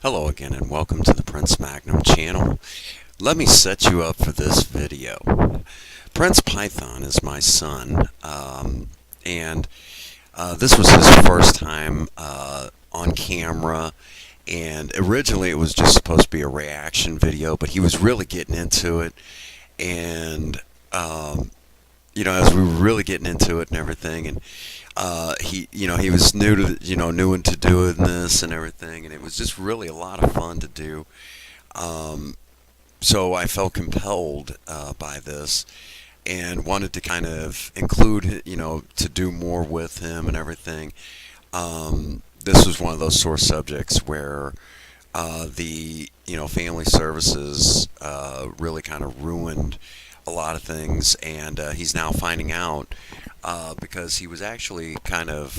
Hello again and welcome to the Prince Magnum Channel. Let me set you up for this video. Prince Python is my son, and this was his first time on camera, and originally it was just supposed to be a reaction video, but he was really getting into it, and as we were really getting into it and everything, and he was new to new into doing this and everything, and it was just really a lot of fun to do. Um, so I felt compelled by this and wanted to kind of include, to do more with him and everything. This was one of those sore subjects where the family services really kind of ruined a lot of things, and he's now finding out because he was actually kind of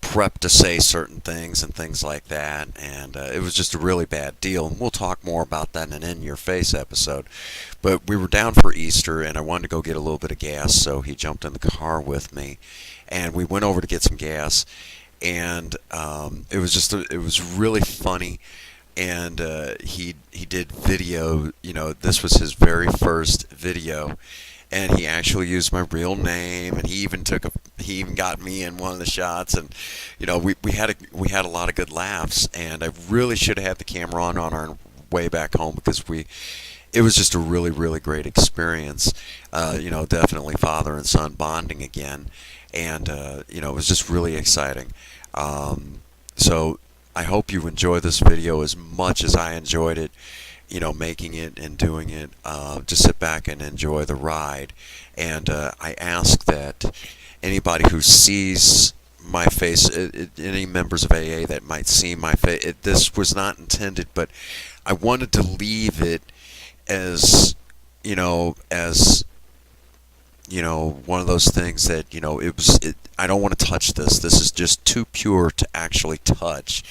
prepped to say certain things and things like that, and it was just a really bad deal. And we'll talk more about that in an In Your Face episode. But we were down for Easter, and I wanted to go get a little bit of gas, so he jumped in the car with me, and we went over to get some gas, and it was really funny. And he did video. This was his very first video, and he actually used my real name, and he even got me in one of the shots, and we had a lot of good laughs, and I really should have had the camera on our way back home because it was just a really, really great experience. Definitely father and son bonding again, and it was just really exciting. So I hope you enjoy this video as much as I enjoyed it, making it and doing it. Just sit back and enjoy the ride. And I ask that anybody who sees my face, any members of AA that might see my face, this was not intended, but I wanted to leave it as, one of those things that, I don't want to touch this. This is just too pure to actually touch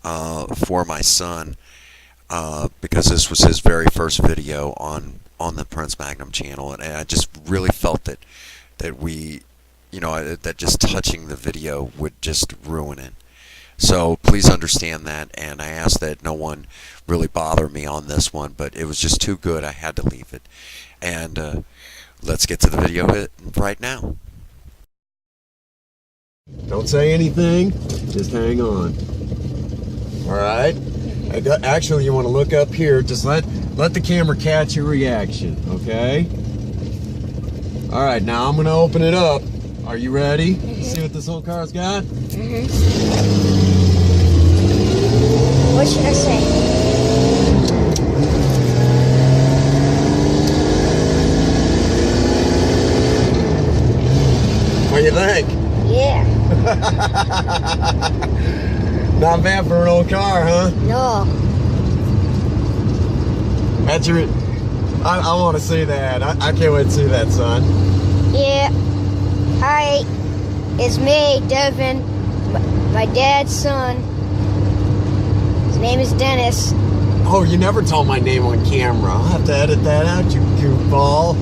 for my son, because this was his very first video on the Prince Magnum channel, and I just really felt that we, that just touching the video would just ruin it. So please understand that, and I ask that no one really bother me on this one, but it was just too good. I had to leave it. And let's get to the video right now. Don't say anything, just hang on. Alright? Actually, you want to look up here, just let the camera catch your reaction, okay? Alright, now I'm going to open it up. Are you ready? See what this whole car's got? What should I say? What do you think? Yeah. Not bad for an old car, huh? No. That's your... I want to see that. I can't wait to see that, son. Yeah. Hi. It's me, Devin. My dad's son. His name is Dennis. Oh, you never told my name on camera. I'll have to edit that out, you goofball.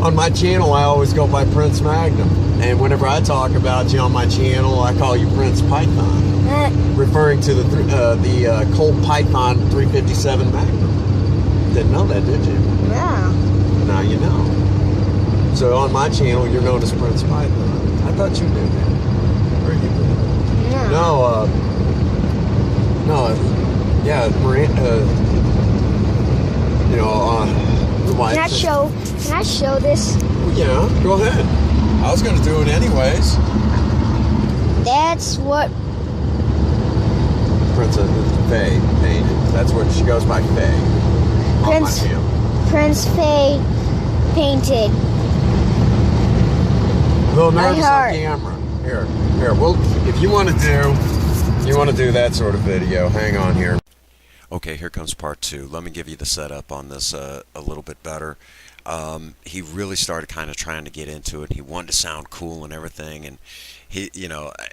On my channel, I always go by Prince Magnum. And whenever I talk about you on my channel, I call you Prince Python. Referring to the Colt Python 357 Magnum. Didn't know that, did you? No. Now you know. So on my channel, you're known as Prince Python. I thought you knew that. Or you knew that. No, yeah, Miranda, Can I show this? Yeah, go ahead. I was going to do it anyways. That's what Princess Faye painted. That's what she goes by, Faye. Prince Faye painted. A little nervous My heart. on camera. Here. Well, if you want to do that sort of video, hang on here. Okay, here comes part two. Let me give you the setup on this a little bit better. He really started kind of trying to get into it. He wanted to sound cool and everything, and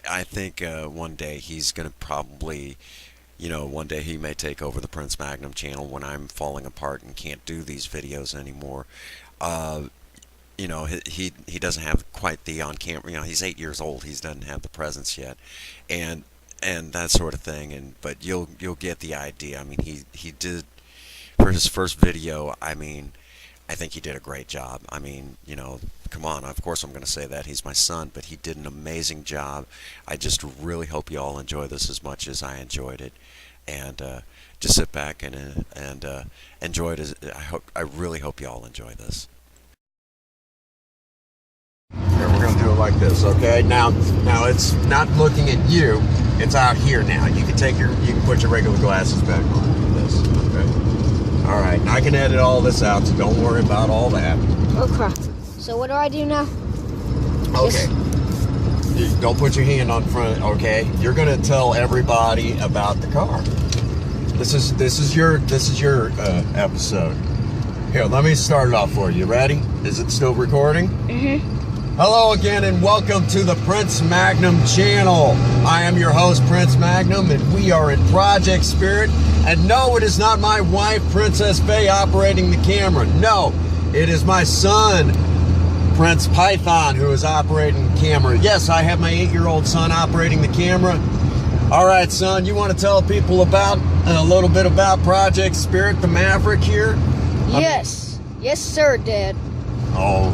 I think one day he's going to probably, one day he may take over the Prince Magnum channel when I'm falling apart and can't do these videos anymore. He doesn't have quite the on camera. He's 8 years old. He doesn't have the presence yet, and and that sort of thing. And but you'll get the idea. I mean, he did for his first video. I mean, I think he did a great job. I mean, come on. Of course, I'm going to say that he's my son, but he did an amazing job. I just really hope you all enjoy this as much as I enjoyed it, and just sit back and enjoy it. I really hope you all enjoy this. Here, we're gonna do it like this, okay? Now it's not looking at you. It's out here now. You can put your regular glasses back on for this, okay? All right. Now I can edit all this out, so don't worry about all that. Oh crap. So what do I do now? Okay. Don't put your hand on front, okay? You're gonna tell everybody about the car. This is your episode. Here, let me start it off for you. Ready? Is it still recording? Mm-hmm. Hello again and welcome to the Prince Magnum Channel. I am your host, Prince Magnum, and we are in Project Spirit. And no, it is not my wife, Princess Faye, operating the camera. No, it is my son, Prince Python, who is operating the camera. Yes, I have my 8-year-old son operating the camera. All right, son, you want to tell people about a little bit about Project Spirit, the Maverick here? Yes. Yes, sir, Dad. Oh,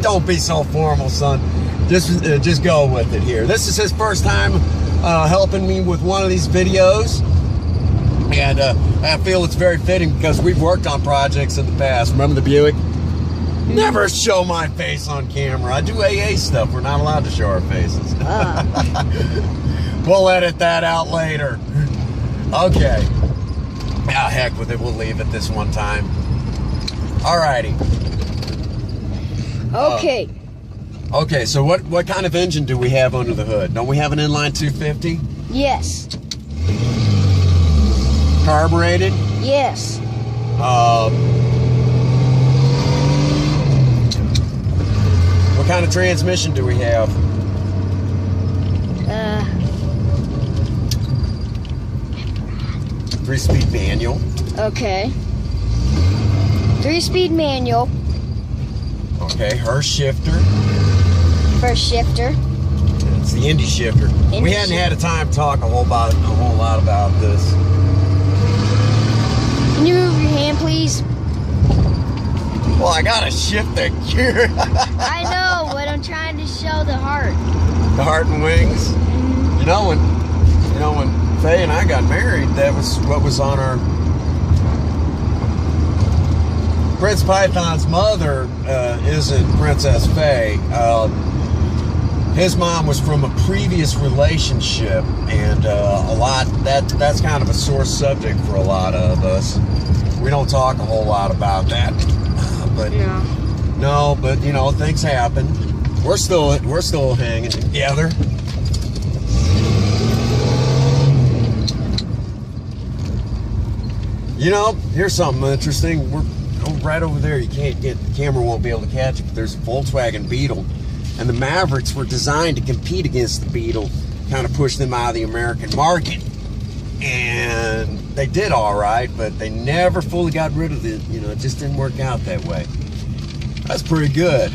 don't be so formal, son. Just go with it here. This is his first time helping me with one of these videos. And I feel it's very fitting because we've worked on projects in the past. Remember the Buick? Never show my face on camera. I do AA stuff. We're not allowed to show our faces. We'll edit that out later. Okay. Ah, heck with it. We'll leave it this one time. Alrighty. Okay. Okay, so what kind of engine do we have under the hood? Don't we have an inline 250? Yes. Carbureted? Yes. What kind of transmission do we have? 3-speed manual. Okay. 3-speed manual. Okay, her shifter. First shifter. It's the Indy shifter. We hadn't had a time to talk a whole lot about this. Can you move your hand, please? Well, I gotta shift the gear. I know, but I'm trying to show the heart. The heart and wings. You know when Faye and I got married, that was what was on our. Prince Python's mother isn't Princess Faye. His mom was from a previous relationship, and that's kind of a sore subject for a lot of us. We don't talk a whole lot about that, but Yeah. no, but things happen. We're still hanging together. Here's something interesting. We're right over there. The camera won't be able to catch it, but there's a Volkswagen Beetle, and the Mavericks were designed to compete against the Beetle, kind of push them out of the American market. And they did all right, but they never fully got rid of it. It just didn't work out that way. That's pretty good.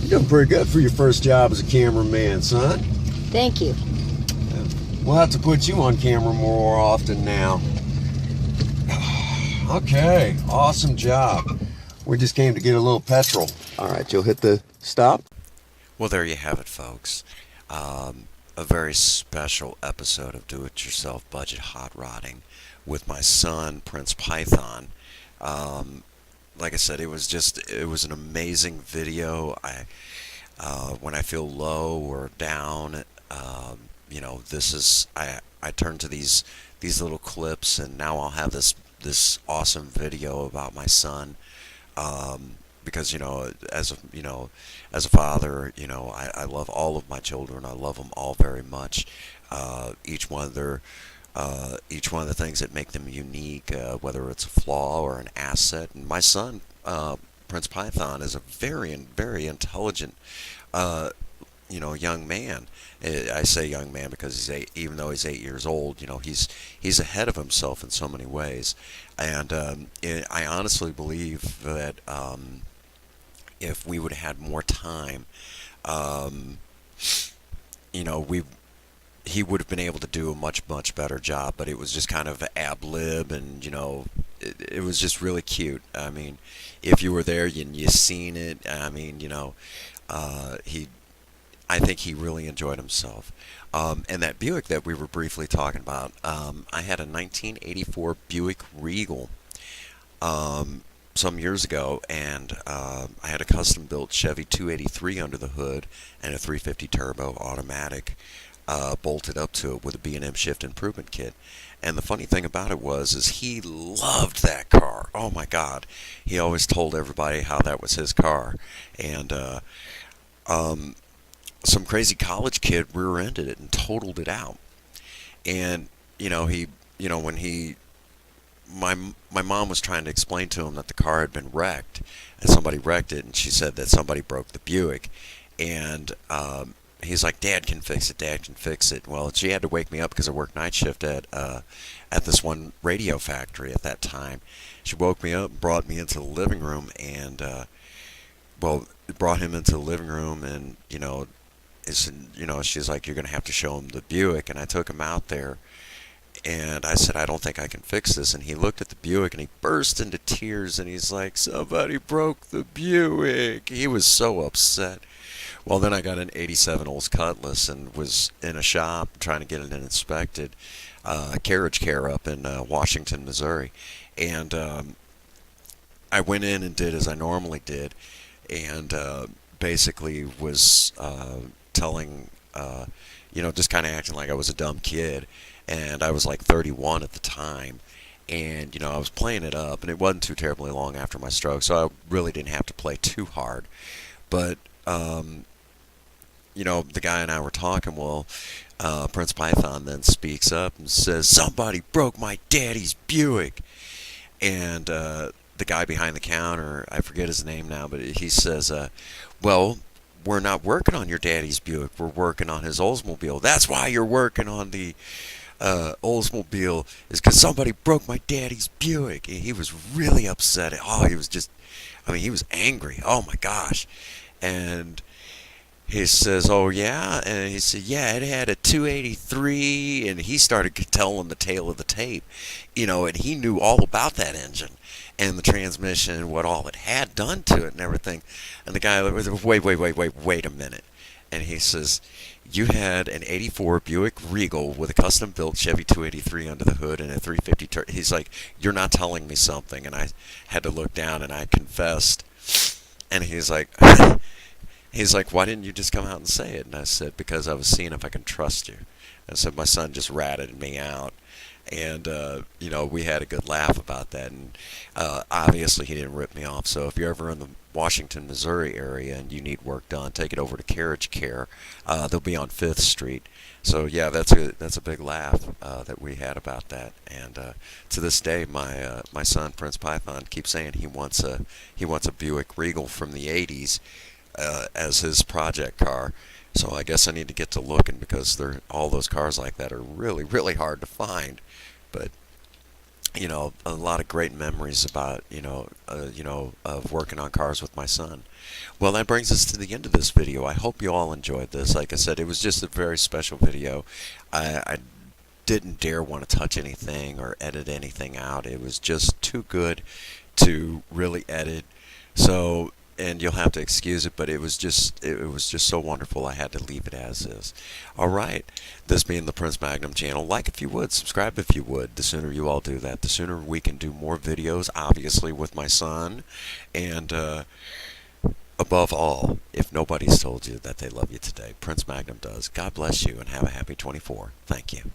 You're doing pretty good for your first job as a cameraman, son. Thank you. We'll have to put you on camera more often now. Okay, awesome job. We just came to get a little petrol. All right, you'll hit the stop. Well, there you have it, folks. A very special episode of Do-It-Yourself Budget Hot Rodding with my son, Prince Python. Like I said, it was an amazing video. When I feel low or down, I turn to these little clips, and now I'll have this awesome video about my son, because as a father, I love all of my children. I love them all very much. Each one of the things that make them unique, whether it's a flaw or an asset. And my son, Prince Python, is a very intelligent young man. I say young man because even though he's 8 years old, he's ahead of himself in so many ways. And I honestly believe that if we would have had more time, he would have been able to do a much better job, but it was just kind of ab lib, and it was just really cute. I mean, if you were there and you seen it, I mean, he I think he really enjoyed himself. And that Buick that we were briefly talking about, I had a 1984 Buick Regal some years ago, and I had a custom built Chevy 283 under the hood and a 350 turbo automatic bolted up to it with a B&M shift improvement kit. And the funny thing about it is he loved that car. Oh my God. He always told everybody how that was his car. And some crazy college kid rear-ended it and totaled it out. And when my mom was trying to explain to him that the car had been wrecked, and somebody wrecked it, and she said that somebody broke the Buick, and he's like, Dad can fix it, Dad can fix it. Well, she had to wake me up because I worked night shift at this one radio factory at that time. She woke me up, brought me into the living room, and brought him into the living room, and she's like, you're gonna have to show him the Buick. And I took him out there, and I said, I don't think I can fix this. And he looked at the Buick and he burst into tears, and he's like, somebody broke the Buick. He was so upset. Well, then I got an 87 Olds Cutlass and was in a shop trying to get it inspected, Carriage Care up in Washington, Missouri. And I went in and did as I normally did, and basically was telling, just kind of acting like I was a dumb kid. And I was like 31 at the time. And, I was playing it up, and it wasn't too terribly long after my stroke, so I really didn't have to play too hard. But, the guy and I were talking. Well, Prince Python then speaks up and says, somebody broke my daddy's Buick. And the guy behind the counter, I forget his name now, but he says, well, we're not working on your daddy's Buick. We're working on his Oldsmobile. That's why you're working on the Oldsmobile, is because somebody broke my daddy's Buick. And he was really upset. He was he was angry. Oh my gosh. And he says, oh yeah? And he said, yeah, it had a 283, and he started telling the tale of the tape, and he knew all about that engine and the transmission and what all it had done to it and everything. And the guy was, wait a minute. And he says, you had an 84 Buick Regal with a custom-built Chevy 283 under the hood and a 350 He's like, you're not telling me something. And I had to look down, and I confessed. And he's like, why didn't you just come out and say it? And I said, because I was seeing if I can trust you. I said, my son just ratted me out. And, we had a good laugh about that. And obviously he didn't rip me off. So if you're ever in the Washington, Missouri area and you need work done, take it over to Carriage Care. They'll be on 5th Street. So, yeah, that's a big laugh that we had about that. And to this day, my son, Prince Python, keeps saying he wants a Buick Regal from the 80s as his project car. So I guess I need to get to looking, because all those cars like that are really, really hard to find. But a lot of great memories about of working on cars with my son. Well, that brings us to the end of this video. I hope you all enjoyed this. Like I said, it was just a very special video. I didn't dare want to touch anything or edit anything out. It was just too good to really edit. So, and you'll have to excuse it, but it was just so wonderful, I had to leave it as is. All right, this being the Prince Magnum Channel, like if you would, subscribe if you would. The sooner you all do that, the sooner we can do more videos, obviously with my son. And above all, if nobody's told you that they love you today, Prince Magnum does. God bless you, and have a happy 24. Thank you.